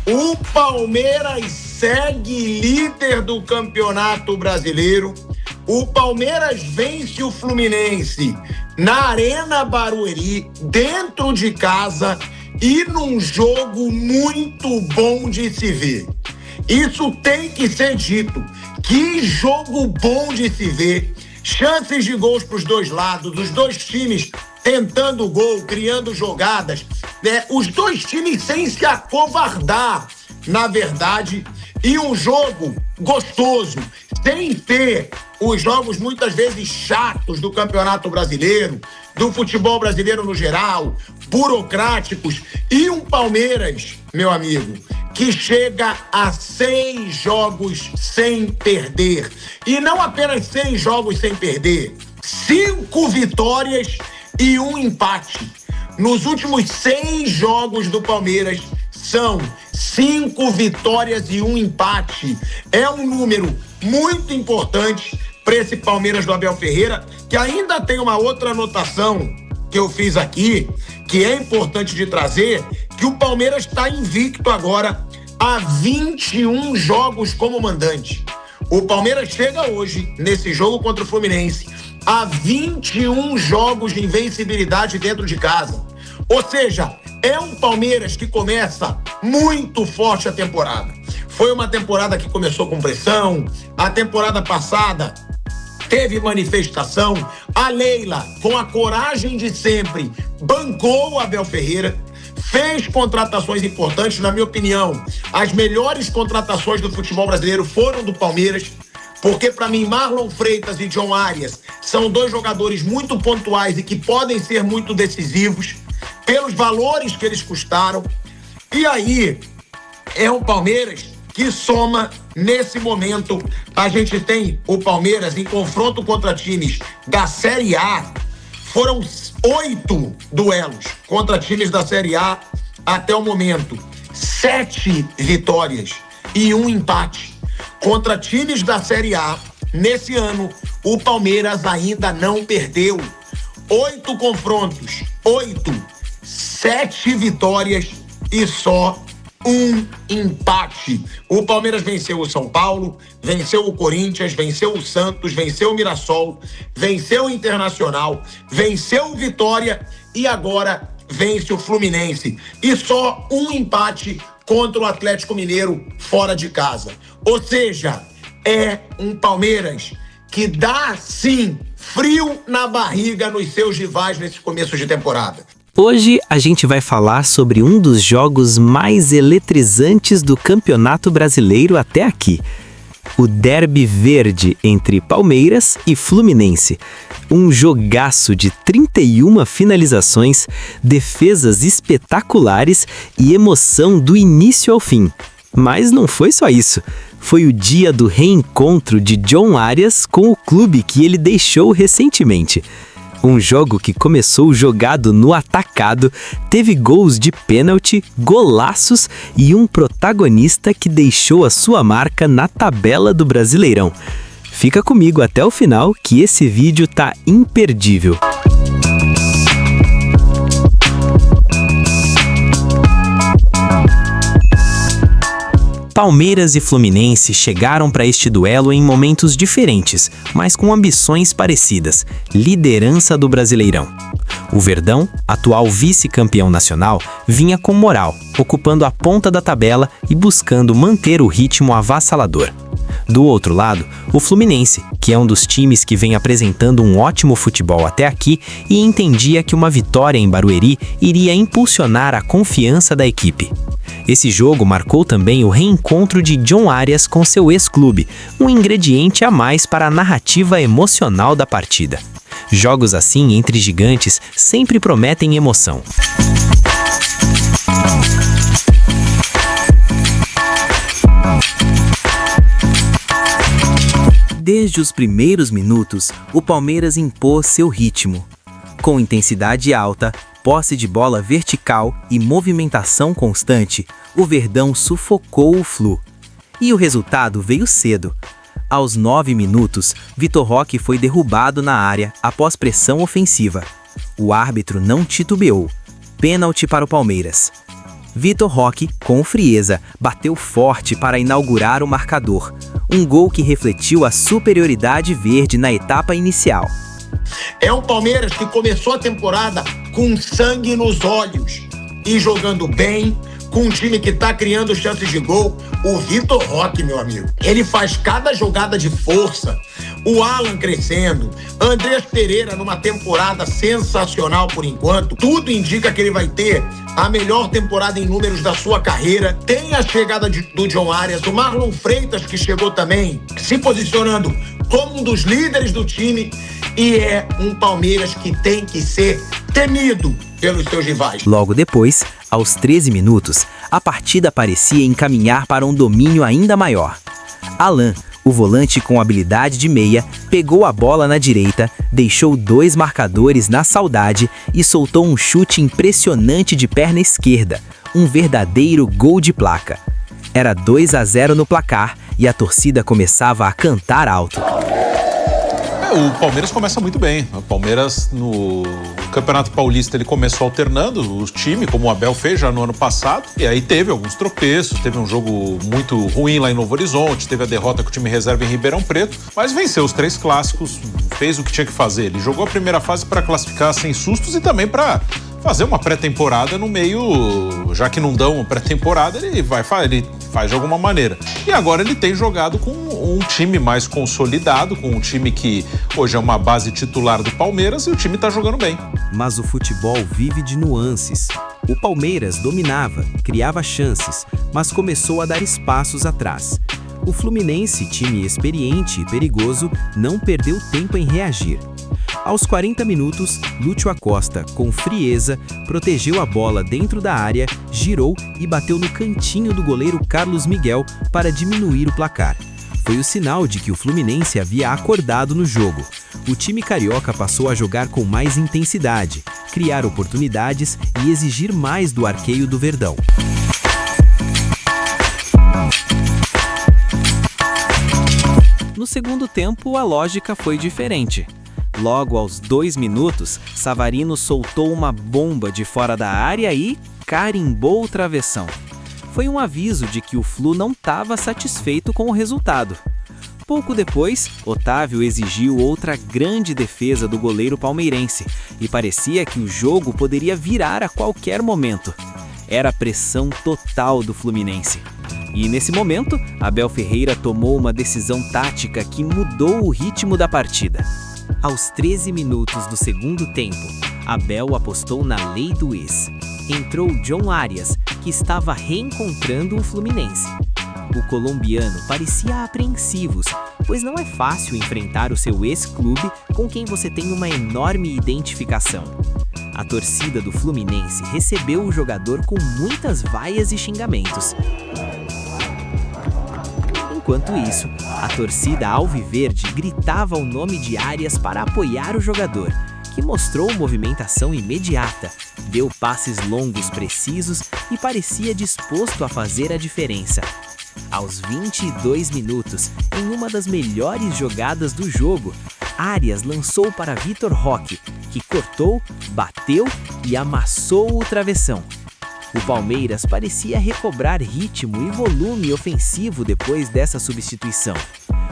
O Palmeiras segue líder do Campeonato Brasileiro. O Palmeiras vence o Fluminense na Arena Barueri, dentro de casa e num jogo muito bom de se ver. Isso tem que ser dito. Que jogo bom de se ver. Chances de gols para os dois lados, os dois times tentando gol, criando jogadas, né? Os dois times sem se acovardar, na verdade, e um jogo gostoso, sem ter os jogos muitas vezes chatos do Campeonato Brasileiro, do futebol brasileiro no geral, burocráticos, e um Palmeiras, meu amigo, que chega a 6 jogos sem perder. E não apenas 6 jogos sem perder, 5 vitórias e 1 empate. Nos últimos 6 jogos do Palmeiras, são 5 vitórias e 1 empate. É um número muito importante para esse Palmeiras do Abel Ferreira, que ainda tem uma outra anotação que eu fiz aqui, que é importante de trazer, que o Palmeiras está invicto agora a 21 jogos como mandante. O Palmeiras chega hoje, nesse jogo contra o Fluminense, a 21 jogos de invencibilidade dentro de casa. Ou seja, é um Palmeiras que começa muito forte a temporada. Foi uma temporada que começou com pressão. A temporada passada teve manifestação. A Leila, com a coragem de sempre, bancou o Abel Ferreira, fez contratações importantes. Na minha opinião, as melhores contratações do futebol brasileiro foram do Palmeiras, porque para mim Marlon Freitas e John Arias são 2 jogadores muito pontuais e que podem ser muito decisivos pelos valores que eles custaram. E aí é um Palmeiras que soma nesse momento. A gente tem o Palmeiras em confronto contra times da Série A. Foram 8 duelos contra times da Série A até o momento. 7 vitórias e 1 empate. Contra times da Série A, nesse ano, o Palmeiras ainda não perdeu. 8 confrontos, 7 vitórias e só 1 empate. O Palmeiras venceu o São Paulo, venceu o Corinthians, venceu o Santos, venceu o Mirassol, venceu o Internacional, venceu o Vitória e agora vence o Fluminense. E só 1 empate contra o Atlético Mineiro fora de casa. Ou seja, é um Palmeiras que dá, sim, frio na barriga nos seus rivais nesse começo de temporada. Hoje a gente vai falar sobre um dos jogos mais eletrizantes do Campeonato Brasileiro até aqui. O Derby Verde entre Palmeiras e Fluminense. Um jogaço de 31 finalizações, defesas espetaculares e emoção do início ao fim. Mas não foi só isso. Foi o dia do reencontro de John Arias com o clube que ele deixou recentemente. Um jogo que começou jogado no atacado, teve gols de pênalti, golaços e um protagonista que deixou a sua marca na tabela do Brasileirão. Fica comigo até o final que esse vídeo tá imperdível. Palmeiras e Fluminense chegaram para este duelo em momentos diferentes, mas com ambições parecidas: liderança do Brasileirão. O Verdão, atual vice-campeão nacional, vinha com moral, ocupando a ponta da tabela e buscando manter o ritmo avassalador. Do outro lado, o Fluminense, que é um dos times que vem apresentando um ótimo futebol até aqui e entendia que uma vitória em Barueri iria impulsionar a confiança da equipe. Esse jogo marcou também o reencontro de John Arias com seu ex-clube, um ingrediente a mais para a narrativa emocional da partida. Jogos assim entre gigantes sempre prometem emoção. Desde os primeiros minutos, o Palmeiras impôs seu ritmo. Com intensidade alta, posse de bola vertical e movimentação constante, o Verdão sufocou o Flu. E o resultado veio cedo. Aos 9 minutos, Vitor Roque foi derrubado na área após pressão ofensiva. O árbitro não titubeou. Pênalti para o Palmeiras. Vitor Roque, com frieza, bateu forte para inaugurar o marcador. Um gol que refletiu a superioridade verde na etapa inicial. É um Palmeiras que começou a temporada com sangue nos olhos e jogando bem, com um time que tá criando chances de gol. O Vitor Roque, meu amigo, ele faz cada jogada de força. O Alan crescendo, Andrés Pereira numa temporada sensacional por enquanto. Tudo indica que ele vai ter a melhor temporada em números da sua carreira. Tem a chegada do John Arias, o Marlon Freitas, que chegou também se posicionando como um dos líderes do time. E é um Palmeiras que tem que ser temido pelos seus rivais. Logo depois, aos 13 minutos, a partida parecia encaminhar para um domínio ainda maior. Alan, o volante com habilidade de meia, pegou a bola na direita, deixou 2 marcadores na saudade e soltou um chute impressionante de perna esquerda, um verdadeiro gol de placa. Era 2-0 no placar e a torcida começava a cantar alto. O Palmeiras começa muito bem. O Palmeiras, no Campeonato Paulista, ele começou alternando o time, como o Abel fez já no ano passado. E aí teve alguns tropeços, teve um jogo muito ruim lá em Novo Horizonte, teve a derrota com o time reserva em Ribeirão Preto, mas venceu os 3 clássicos, fez o que tinha que fazer. Ele jogou a primeira fase para classificar sem sustos e também para fazer uma pré-temporada no meio, já que não dão uma pré-temporada, ele faz de alguma maneira. E agora ele tem jogado com um time mais consolidado, com um time que hoje é uma base titular do Palmeiras, e o time tá jogando bem. Mas o futebol vive de nuances. O Palmeiras dominava, criava chances, mas começou a dar espaços atrás. O Fluminense, time experiente e perigoso, não perdeu tempo em reagir. Aos 40 minutos, Lúcio Acosta, com frieza, protegeu a bola dentro da área, girou e bateu no cantinho do goleiro Carlos Miguel para diminuir o placar. Foi o sinal de que o Fluminense havia acordado no jogo. O time carioca passou a jogar com mais intensidade, criar oportunidades e exigir mais do arqueio do Verdão. No segundo tempo, a lógica foi diferente. Logo aos 2 minutos, Savarino soltou uma bomba de fora da área e carimbou o travessão. Foi um aviso de que o Flu não estava satisfeito com o resultado. Pouco depois, Otávio exigiu outra grande defesa do goleiro palmeirense e parecia que o jogo poderia virar a qualquer momento. Era a pressão total do Fluminense. E nesse momento, Abel Ferreira tomou uma decisão tática que mudou o ritmo da partida. Aos 13 minutos do segundo tempo, Abel apostou na lei do ex. Entrou John Arias, que estava reencontrando o Fluminense. O colombiano parecia apreensivo, pois não é fácil enfrentar o seu ex-clube com quem você tem uma enorme identificação. A torcida do Fluminense recebeu o jogador com muitas vaias e xingamentos. Enquanto isso, a torcida alviverde gritava o nome de Arias para apoiar o jogador, que mostrou movimentação imediata, deu passes longos precisos e parecia disposto a fazer a diferença. Aos 22 minutos, em uma das melhores jogadas do jogo, Arias lançou para Vitor Roque, que cortou, bateu e amassou o travessão. O Palmeiras parecia recobrar ritmo e volume ofensivo depois dessa substituição.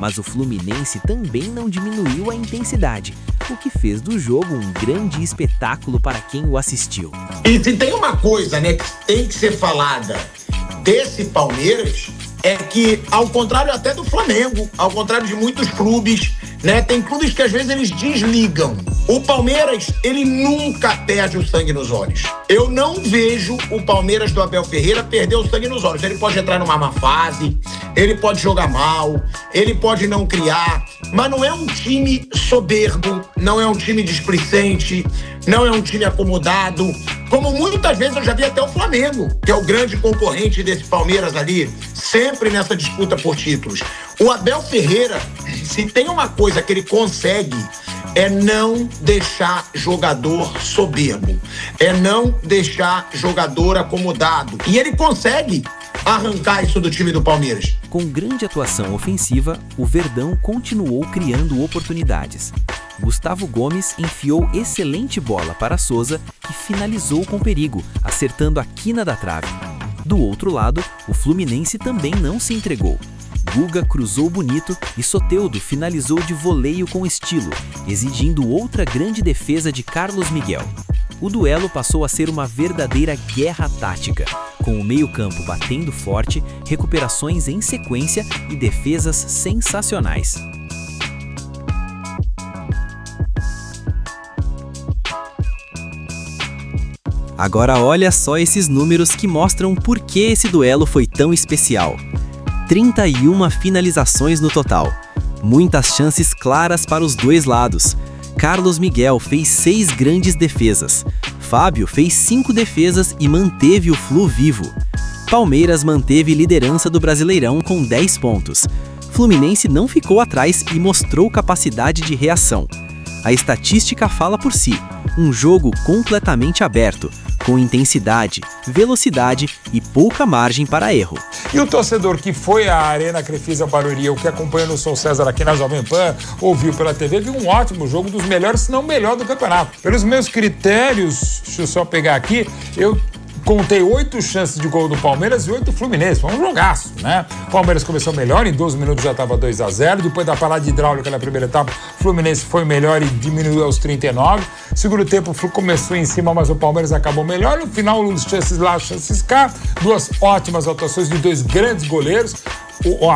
Mas o Fluminense também não diminuiu a intensidade, o que fez do jogo um grande espetáculo para quem o assistiu. E se tem uma coisa, né, que tem que ser falada desse Palmeiras, é que, ao contrário até do Flamengo, ao contrário de muitos clubes, né, tem clubes que às vezes eles desligam. O Palmeiras, ele nunca perde o sangue nos olhos. Eu não vejo o Palmeiras do Abel Ferreira perder o sangue nos olhos. Ele pode entrar numa má fase, ele pode jogar mal, ele pode não criar, mas não é um time soberbo, não é um time displicente, não é um time acomodado, como muitas vezes eu já vi até o Flamengo, que é o grande concorrente desse Palmeiras ali, sempre nessa disputa por títulos. O Abel Ferreira, se tem uma coisa que ele consegue, é não deixar jogador soberbo, é não deixar jogador acomodado. E ele consegue arrancar isso do time do Palmeiras. Com grande atuação ofensiva, o Verdão continuou criando oportunidades. Gustavo Gomes enfiou excelente bola para Souza, que finalizou com perigo, acertando a quina da trave. Do outro lado, o Fluminense também não se entregou. Guga cruzou bonito e Soteldo finalizou de voleio com estilo, exigindo outra grande defesa de Carlos Miguel. O duelo passou a ser uma verdadeira guerra tática, com o meio-campo batendo forte, recuperações em sequência e defesas sensacionais. Agora olha só esses números que mostram por que esse duelo foi tão especial. 31 finalizações no total. Muitas chances claras para os dois lados. Carlos Miguel fez 6 grandes defesas. Fábio fez 5 defesas e manteve o Flu vivo. Palmeiras manteve liderança do Brasileirão com 10 pontos. Fluminense não ficou atrás e mostrou capacidade de reação. A estatística fala por si. Um jogo completamente aberto, com intensidade, velocidade e pouca margem para erro. E o torcedor que foi à Arena Crefisa Barueri, o que acompanha no São César aqui na Jovem Pan, ouviu pela TV, viu um ótimo jogo, dos melhores, se não o melhor do campeonato. Pelos meus critérios, deixa eu só pegar aqui, eu contei 8 chances de gol do Palmeiras e 8 do Fluminense. Foi um jogaço, né? O Palmeiras começou melhor, em 12 minutos já estava 2-0. Depois da parada hidráulica na primeira etapa, o Fluminense foi melhor e diminuiu aos 39. Segundo tempo, o Flu começou em cima, mas o Palmeiras acabou melhor. No final, chances lá, chances cá. 2 ótimas atuações de 2 grandes goleiros.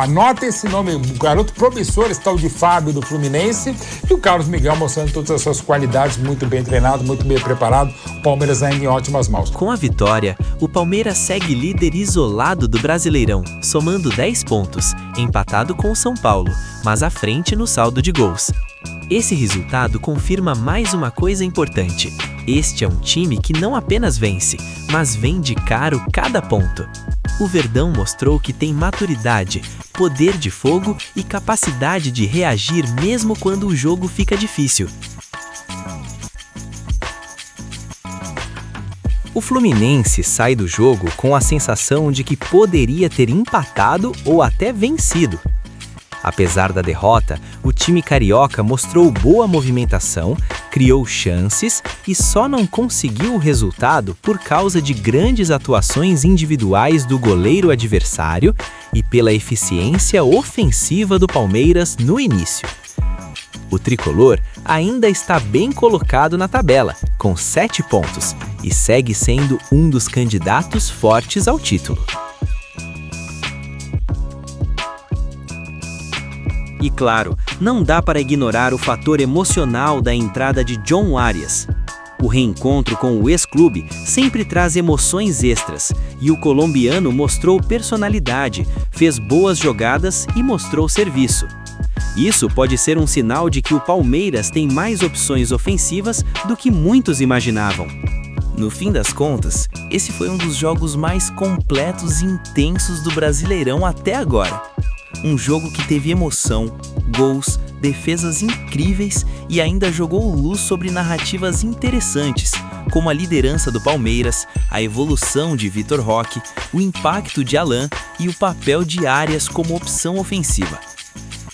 Anota esse nome, o garoto promissor, esse tal de Fábio do Fluminense, e o Carlos Miguel mostrando todas as suas qualidades, muito bem treinado, muito bem preparado. O Palmeiras ainda em ótimas mãos. Com a vitória, o Palmeiras segue líder isolado do Brasileirão, somando 10 pontos, empatado com o São Paulo, mas à frente no saldo de gols. Esse resultado confirma mais uma coisa importante. Este é um time que não apenas vence, mas vende caro cada ponto. O Verdão mostrou que tem maturidade, poder de fogo e capacidade de reagir mesmo quando o jogo fica difícil. O Fluminense sai do jogo com a sensação de que poderia ter empatado ou até vencido. Apesar da derrota, o time carioca mostrou boa movimentação, criou chances e só não conseguiu o resultado por causa de grandes atuações individuais do goleiro adversário e pela eficiência ofensiva do Palmeiras no início. O tricolor ainda está bem colocado na tabela, com 7 pontos, e segue sendo um dos candidatos fortes ao título. E claro, não dá para ignorar o fator emocional da entrada de John Arias. O reencontro com o ex-clube sempre traz emoções extras, e o colombiano mostrou personalidade, fez boas jogadas e mostrou serviço. Isso pode ser um sinal de que o Palmeiras tem mais opções ofensivas do que muitos imaginavam. No fim das contas, esse foi um dos jogos mais completos e intensos do Brasileirão até agora. Um jogo que teve emoção, gols, defesas incríveis e ainda jogou luz sobre narrativas interessantes, como a liderança do Palmeiras, a evolução de Vitor Roque, o impacto de Alan e o papel de Arias como opção ofensiva.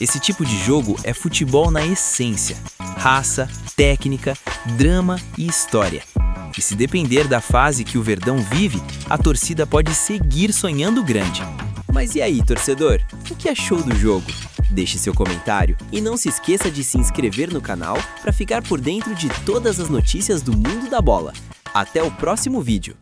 Esse tipo de jogo é futebol na essência: raça, técnica, drama e história. E se depender da fase que o Verdão vive, a torcida pode seguir sonhando grande. Mas e aí, torcedor? O que achou do jogo? Deixe seu comentário e não se esqueça de se inscrever no canal para ficar por dentro de todas as notícias do mundo da bola. Até o próximo vídeo!